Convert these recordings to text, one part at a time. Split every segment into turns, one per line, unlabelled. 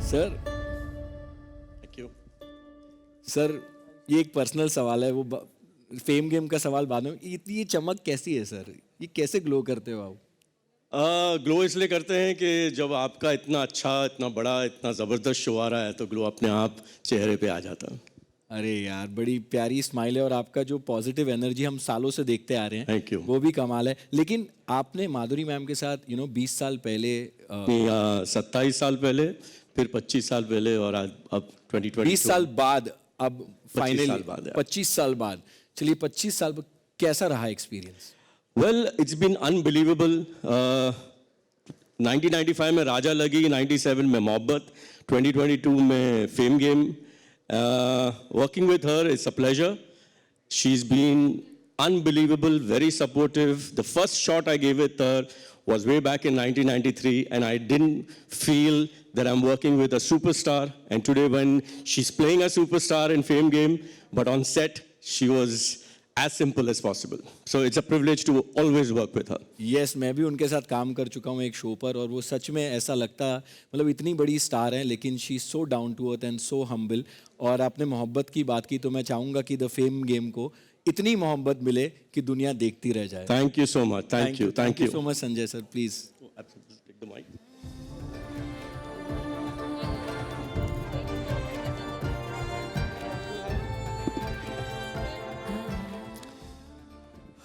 Sir
thank you.
Sir ये एक personal सवाल है, वो फेम गेम का सवाल बाद में। ये चमक कैसी है सर? ये कैसे ग्लो करते हो आप?
ग्लो इसलिए करते हैं कि जब आपका इतना अच्छा, इतना बड़ा, इतना ज़बरदस्त शो आ रहा है तो ग्लो अपने आप चेहरे पे आ जाता है।
अरे यार, बड़ी प्यारी स्माइल है और आपका जो पॉजिटिव एनर्जी हम सालों से देखते आ रहे हैं,
Thank you.
वो भी कमाल है। लेकिन आपने माधुरी मैम के साथ 20 साल पहले
27 साल पहले, फिर 25 साल पहले और आज अब 2022
20 साल बाद, अब
25
फाइनली
साल बाद है।
25 साल बाद। चलिए 25 साल बाद कैसा रहा experience?
Well it's been unbelievable. 1995 में राजा लगी, 97 में मोहब्बत, 2022 में fame game. Working with her it's a pleasure. She's been unbelievable, very supportive. The first shot I gave with her was way back in 1993, and I didn't feel that I'm working with a superstar. And today, when she's playing a superstar in Fame Game, but on set, she was as simple as possible. So it's a privilege to always work with her.
Yes, मैं भी उनके साथ काम कर चुका हूँ एक show पर, और वो सच में ऐसा लगता, मतलब इतनी बड़ी स्टार हैं लेकिन she is so down to earth and so humble. और आपने मोहब्बत की बात की तो मैं चाहूँगा कि द फेम गेम को इतनी मोहब्बत मिले कि दुनिया देखती रह जाए।
Thank you so much. Thank you.
Thank you so much Sanjay sir, please.
Take the mic.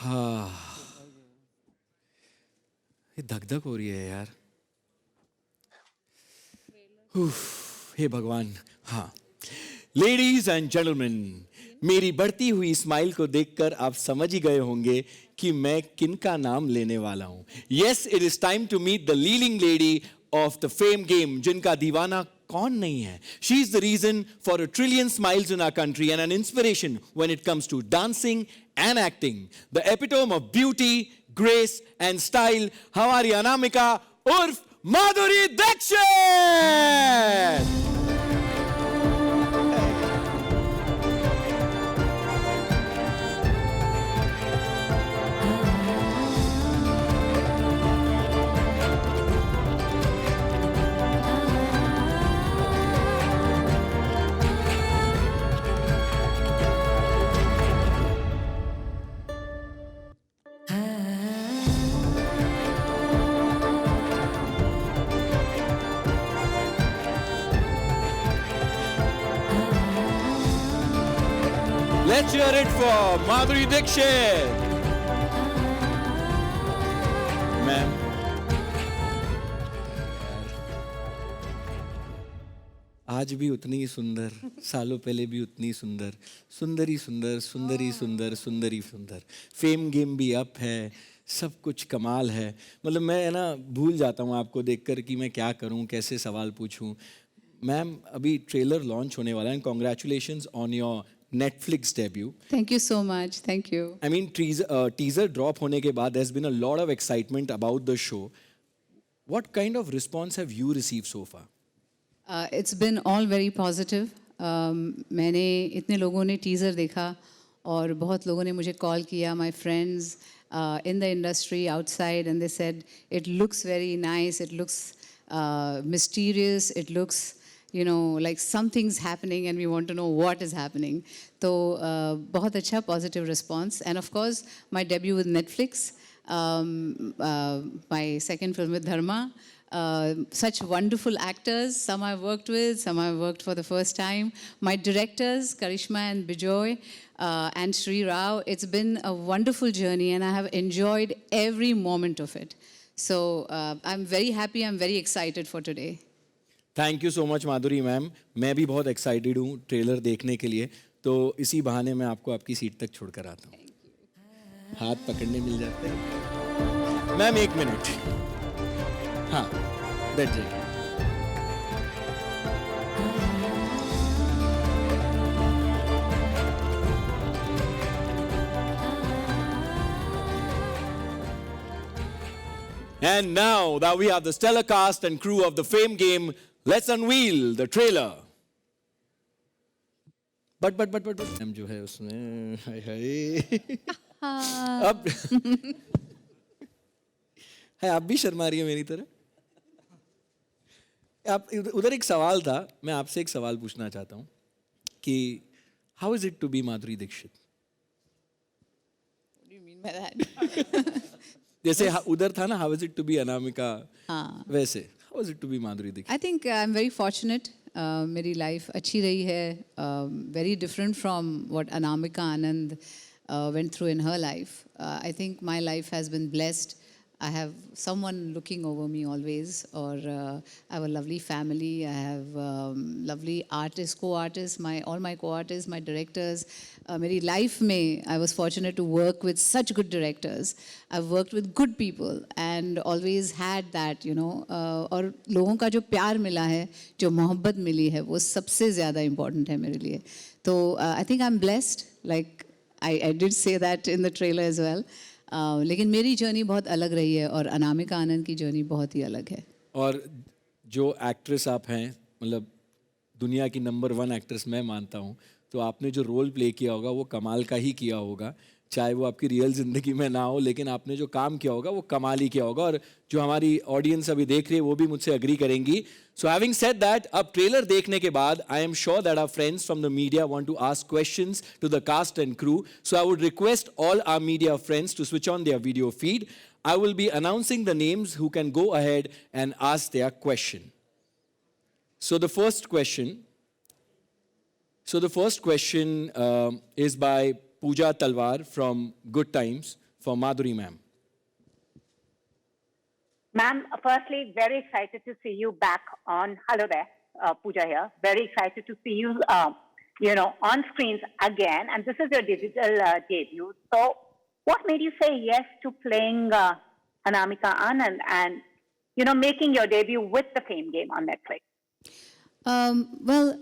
हाँ, ये धक धक हो रही है यार। हे भगवान। हाँ, लेडीज एंड जेंटलमैन, मेरी बढ़ती हुई स्माइल को देखकर आप समझ ही गए होंगे कि मैं किनका नाम लेने वाला हूं। Yes, it is time to meet the leading lady of the fame game, जिनका दीवाना कौन नहीं है। She is the reason for $1 trillion smiles in our country and an inspiration when it comes to dancing and acting. The epitome of beauty, grace and style, हमारी अनामिका उर्फ Madhuri Dixit. Let's hear it for Madhuri Dixit. Ma'am, आज भी उतनी ही सुंदर, सालों पहले भी उतनी ही सुंदर, सुंदरी सुंदर, सुंदरी सुंदर, सुंदरी सुंदर। फेम गेम भी अप है, सब कुछ कमाल है। मतलब मैं ना भूल जाता हूँ आपको देखकर कि मैं क्या करूँ, कैसे सवाल पूछूँ। मैम, अभी ट्रेलर लॉन्च होने वाला है, congratulations on your Netflix debut.
Thank you so much. Thank you.
I mean, teaser drop होने के बाद there's been a lot of excitement about the show. What kind of response have you received so far?
It's been all very positive. मैंने इतने लोगों ने teaser देखा और बहुत लोगों ने मुझे कॉल किया, my friends in the industry outside, and they said it looks very nice, it looks mysterious, it looks like something's happening and we want to know what is happening. So बहुत अच्छा positive response, and of course my debut with Netflix, my second film with Dharma. Such wonderful actors, some I've worked with, some I've worked for the first time. My directors, Karishma and Bijoy, and Sri Rao, it's been a wonderful journey and I have enjoyed every moment of it. So I'm very happy, I'm very excited for today.
Thank you so much Madhuri ma'am. मैं भी बहुत excited हूँ trailer देखने के लिए, तो इसी बहाने मैं आपको आपकी सीट तक छोड़ कर आता हूँ। हाथ पकड़ने मिल जाते हैं। Ma'am, 1 minute. हाँ, बैठ जाइए। And now that we have the stellar cast and crew of the Fame Game, let's unveil the trailer. But हम जो है उसमें हाय हाय अब है, आप भी शर्मा रही है मेरी तरह। आप उधर एक सवाल था, मैं आपसे एक सवाल पूछना चाहता हूँ कि how is it to be Madhuri Dixit?
What do you mean by that?
जैसे उधर था ना how is it to be Anamika,
हाँ.
वैसे how is it to be Madhuri Dixit?
I think I'm very fortunate. मेरी life अच्छी रही है. Very different from what Anamika Anand went through in her life. I think my life has been blessed. I have someone looking over me always, or I have a lovely family. I have lovely artists, co-artists, all my co-artists, my directors. मेरी life में I was fortunate to work with such good directors. I've worked with good people and always had that, you know. और लोगों का जो प्यार मिला है, जो मोहब्बत मिली है, वो सबसे ज़्यादा important है मेरे लिए. तो I think I'm blessed. Like I did say that in the trailer as well. लेकिन मेरी जर्नी बहुत अलग रही है और अनामिका आनंद की जर्नी बहुत ही अलग है.
और जो एक्ट्रेस आप हैं, मतलब दुनिया की नंबर 1 एक्ट्रेस मैं मानता हूँ, तो आपने जो रोल प्ले किया होगा वो कमाल का ही किया होगा, चाहे वो आपकी रियल ज़िंदगी में ना हो, लेकिन आपने जो काम किया होगा वो कमाल ही किया होगा. और जो हमारी ऑडियंस अभी देख रही है वो भी मुझसे एग्री करेंगी. सो हैविंग सेड दैट, अब ट्रेलर देखने के बाद I am sure that our friends from the media want to ask questions to the cast and crew. So I would request all our media friends to switch on their video feed. I will be announcing the names who can go ahead and ask their question. So the first question is by Pooja Talwar from Good Times for Madhuri ma'am.
Ma'am, firstly, very excited to see you back on. Hello there, Pooja here. Very excited to see you, on screens again. And this is your digital debut. So, what made you say yes to playing Anamika Anand and, making your debut with the Fame game on Netflix?
Well,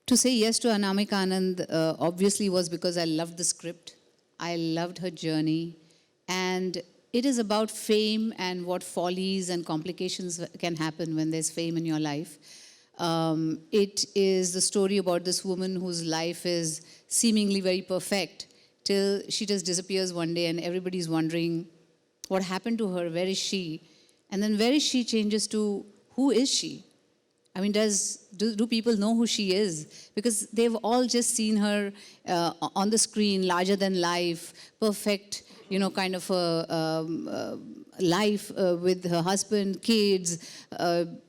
to say yes to Anamika Anand obviously was because I loved the script. I loved her journey. And it is about fame and what follies and complications can happen when there's fame in your life. It is the story about this woman whose life is seemingly very perfect till she just disappears one day and everybody's wondering what happened to her, where is she? And then where is she changes to who is she? I mean, do people know who she is? Because they've all just seen her on the screen, larger than life, perfect, kind of a life with her husband, kids,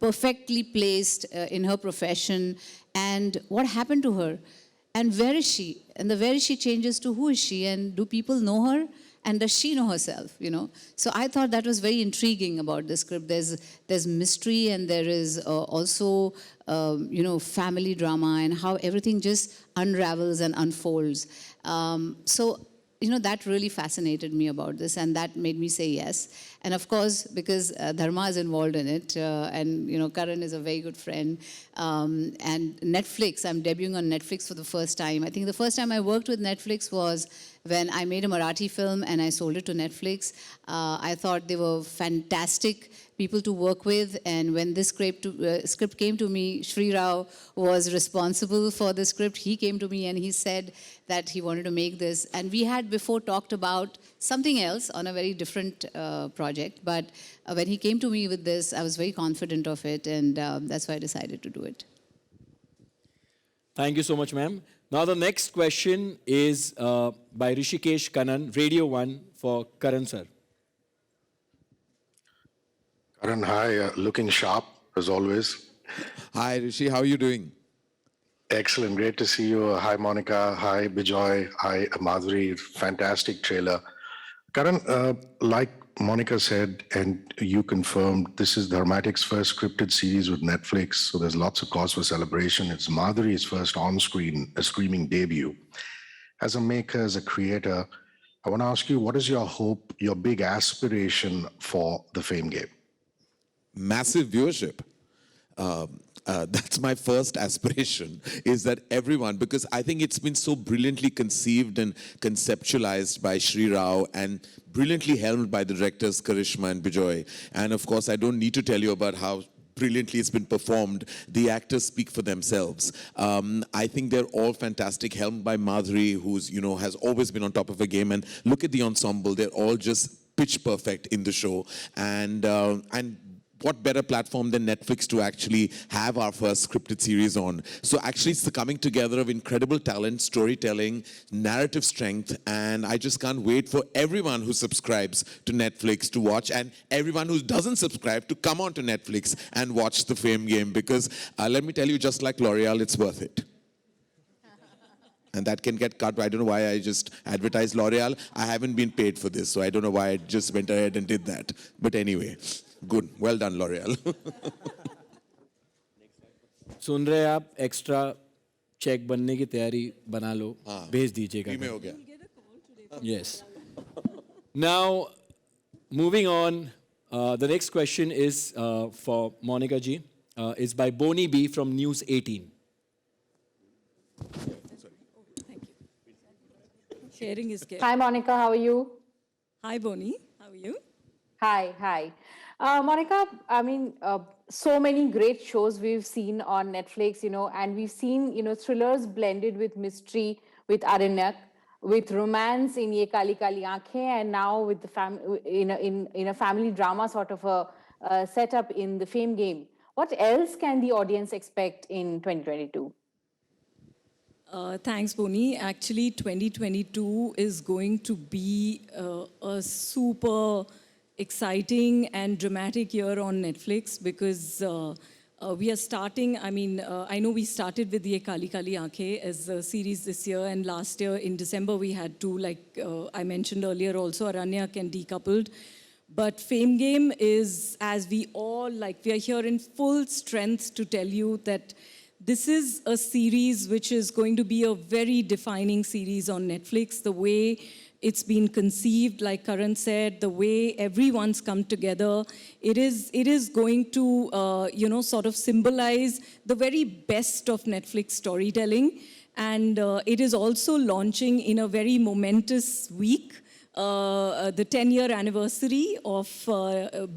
perfectly placed in her profession. And what happened to her? And where is she? And the where is she changes to who is she? And do people know her? And does she know herself, So I thought that was very intriguing about the script. There's mystery and there is also, family drama and how everything just unravels and unfolds. So that really fascinated me about this and that made me say yes. And of course, because Dharma is involved in it and, Karan is a very good friend. And Netflix, I'm debuting on Netflix for the first time. I think the first time I worked with Netflix was when I made a Marathi film and I sold it to Netflix. I thought they were fantastic people to work with. And when this script came to me, Sri Rao was responsible for the script. He came to me and he said that he wanted to make this. And we had before talked about something else on a very different project. But when he came to me with this, I was very confident of it. And that's why I decided to do it.
Thank you so much, ma'am. Now the next question is by Rishikesh Kannan, Radio 1 for Karan sir.
Karan, hi. Looking sharp as always.
Hi, Rishi. How are you doing?
Excellent. Great to see you. Hi, Monica. Hi, Bijoy. Hi, Madhuri. Fantastic trailer. Karan, like Monica said, and you confirmed, this is Dharmatic's first scripted series with Netflix, so there's lots of cause for celebration. It's Madhuri's first on-screen, streaming debut. As a maker, as a creator, I want to ask you, what is your hope, your big aspiration for the Fame game?
Massive viewership. That's my first aspiration, is that everyone, because I think it's been so brilliantly conceived and conceptualized by Sri Rao and brilliantly helmed by the directors Karishma and Bijoy. And of course, I don't need to tell you about how brilliantly it's been performed. The actors speak for themselves. I think they're all fantastic, helmed by Madhuri, who's, has always been on top of her game. And look at the ensemble, they're all just pitch perfect in the show. And what better platform than Netflix to actually have our first scripted series on? So actually it's the coming together of incredible talent, storytelling, narrative strength, and I just can't wait for everyone who subscribes to Netflix to watch, and everyone who doesn't subscribe to come on to Netflix and watch the Fame Game, because let me tell you, just like L'Oreal, it's worth it. And that can get cut. I don't know why I just advertised L'Oreal. I haven't been paid for this, so I don't know why I just went ahead and did that. But anyway, good. Well done, L'Oreal.
सुन रहे आप, extra check बनने की तैयारी बना लो, भेज दीजिएगा.
में हो गया.
Yes. Now, moving on, the next question is for Monica ji. It's by Boni B from News 18.
Sharing is good.
Hi, Monica. How are you?
Hi, Bonnie. How are you?
Hi. Monica, I mean, so many great shows we've seen on Netflix, and we've seen, thrillers blended with mystery with Aranyak, with romance in Ye Kali Kali Aankhein, and now with the in a family drama sort of a setup in the Fame Game. What else can the audience expect in 2022?
Thanks, Bonnie. Actually, 2022 is going to be a super exciting and dramatic year on Netflix because we are starting, I know we started with Ye Kali Kali Aankhein as a series this year, and last year in December we had two, like I mentioned earlier also, Aranyak and Decoupled. But Fame Game is, as we all, we are here in full strength to tell you that this is a series which is going to be a very defining series on Netflix. The way it's been conceived, like Karan said, the way everyone's come together, it is going to, sort of symbolize the very best of Netflix storytelling. And it is also launching in a very momentous week. The 10-year anniversary of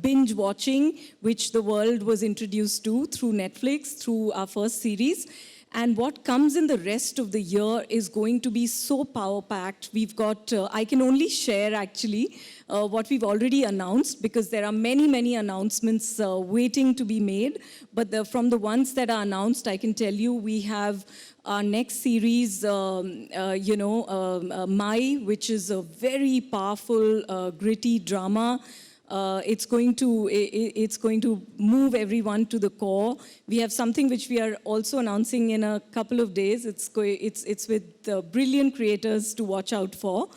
binge watching, which the world was introduced to through Netflix, through our first series. And what comes in the rest of the year is going to be so power-packed. We've got, I can only share actually what we've already announced, because there are many, many announcements waiting to be made. But from the ones that are announced, I can tell you we have our next series, Mai, which is a very powerful, gritty drama. It's going to move everyone to the core. We have something which we are also announcing in a couple of days. It's with brilliant creators to watch out for.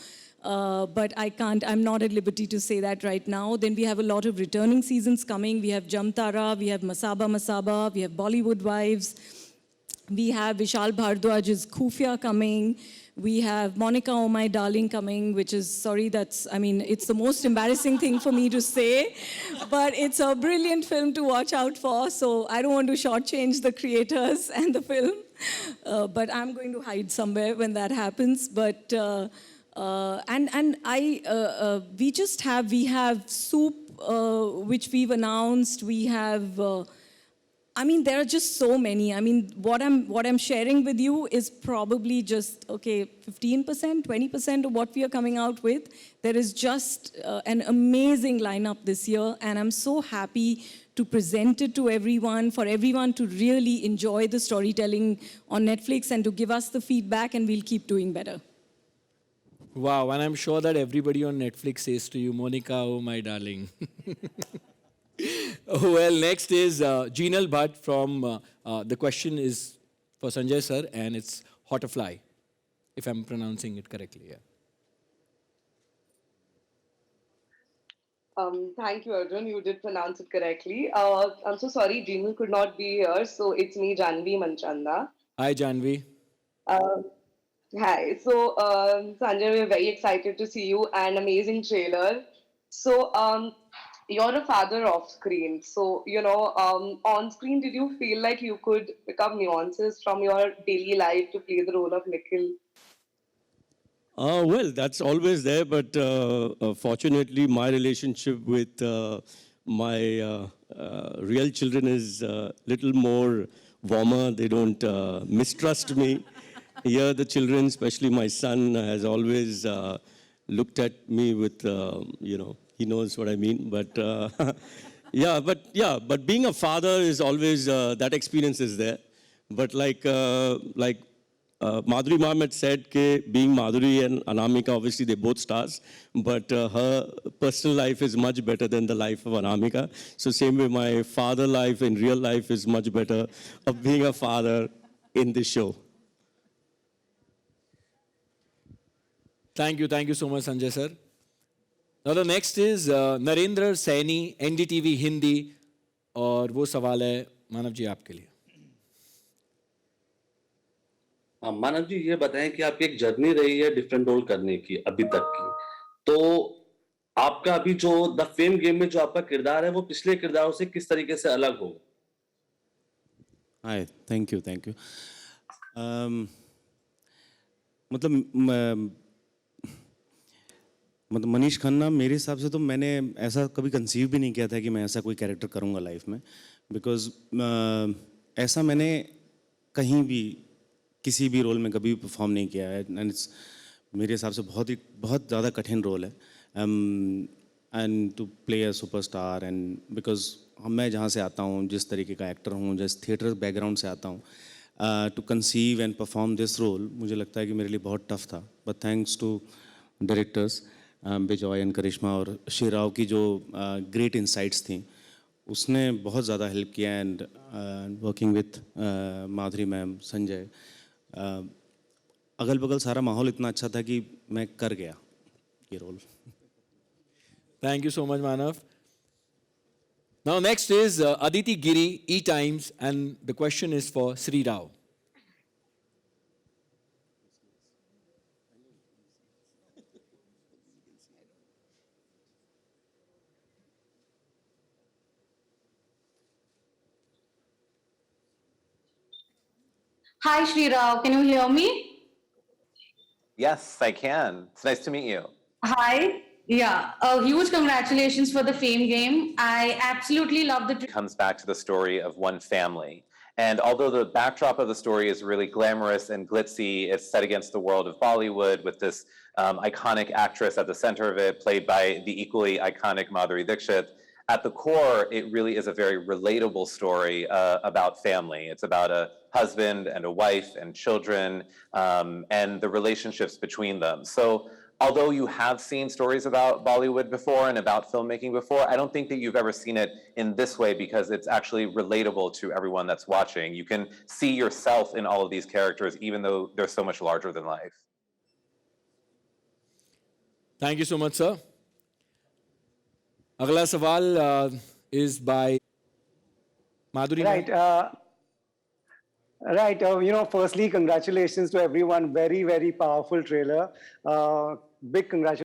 But I'm not at liberty to say that right now. Then we have a lot of returning seasons coming. We have Jamtara, we have Masaba, we have Bollywood Wives. We have Vishal Bhardwaj's Khufia coming. We have Monica, Oh My Darling coming, which is, it's the most embarrassing thing for me to say, but it's a brilliant film to watch out for, so I don't want to shortchange the creators and the film, but I'm going to hide somewhere when that happens. But, we have Soup, which we've announced. We have... there are just so many. What I'm sharing with you is probably just, 15%, 20% of what we are coming out with. There is just an amazing lineup this year, and I'm so happy to present it to everyone, for everyone to really enjoy the storytelling on Netflix and to give us the feedback, and we'll keep doing better.
Wow, and I'm sure that everybody on Netflix says to you, Monica, oh my darling. Well, next is Jeenal Bhatt from, the question is for Sanjay sir, and it's Hotterfly, if I'm pronouncing it correctly. Yeah.
Thank you, Arjun. You did pronounce it correctly. I'm so sorry, Jeenal could not be here, so it's me, Janvi Manchanda.
Hi, Janvi.
Hi. So, Sanjay, we're very excited to see you. An amazing trailer. So, you're a father off screen. So, on screen, did you feel like you could pick up nuances from your daily life to play the role of Nikhil?
Well, that's always there, but fortunately, my relationship with my real children is a little more warmer. They don't mistrust me. Here, the children, especially my son, has always looked at me with, he knows what I mean. But but being a father is always that experience is there. But like Madhuri ma'am had said, being Madhuri and Anamika, obviously they're both stars, but her personal life is much better than the life of Anamika. So same way, my father life in real life is much better of being a father in this show.
Thank you so much, Sanjay sir. Now the next is Narendra Saini, NDTV Hindi, और वो सवाल है मानव जी आपके लिए.
हाँ, मानव जी ये बताएं कि आपकी एक जर्नी रही है डिफरेंट रोल करने की अभी तक की, तो आपका अभी जो द फेम गेम में जो आपका किरदार है वो पिछले किरदारों से किस तरीके से अलग होगा?
हाय, थैंक यू. मतलब मनीष खन्ना, मेरे हिसाब से तो मैंने ऐसा कभी कंसीव भी नहीं किया था कि मैं ऐसा कोई कैरेक्टर करूँगा लाइफ में, बिकॉज ऐसा मैंने कहीं भी किसी भी रोल में कभी भी परफॉर्म नहीं किया है. एंड मेरे हिसाब से बहुत ज़्यादा कठिन रोल है, and to play a superstar. And because मैं जहाँ से आता हूँ, जिस तरीके का एक्टर हूँ, जिस थिएटर बैकग्राउंड से आता हूँ, to conceive and perform this role मुझे लगता है कि मेरे लिए बहुत टफ था. But thanks to directors Bijoy and करिश्मा और शिराव की जो ग्रेट इनसाइट्स थी, उसने बहुत ज़्यादा हेल्प किया. And working with Madhuri ma'am, Sanjay, अगल बगल सारा माहौल इतना अच्छा था कि मैं कर गया ये role.
Thank you so much, Manav. Now next is Aditi Giri, E-Times, and the question is for Sri Rao.
Hi, Shri Rao. Can you hear me?
Yes, I can. It's nice to meet you.
Hi. Yeah. Huge congratulations for the Fame game. I absolutely love the.
It comes back to the story of one family. And although the backdrop of the story is really glamorous and glitzy, it's set against the world of Bollywood with this iconic actress at the center of it, played by the equally iconic Madhuri Dixit. At the core, it really is a very relatable story about family. It's about a husband and a wife and children and the relationships between them. So although you have seen stories about Bollywood before and about filmmaking before, I don't think that you've ever seen it in this way because it's actually relatable to everyone that's watching. You can see yourself in all of these characters, even though they're so much larger than life.
Thank you so much, sir. अगला सवाल is by Madhuri.
Right. Firstly, congratulations to everyone. Very, very powerful trailer. Big congratulations.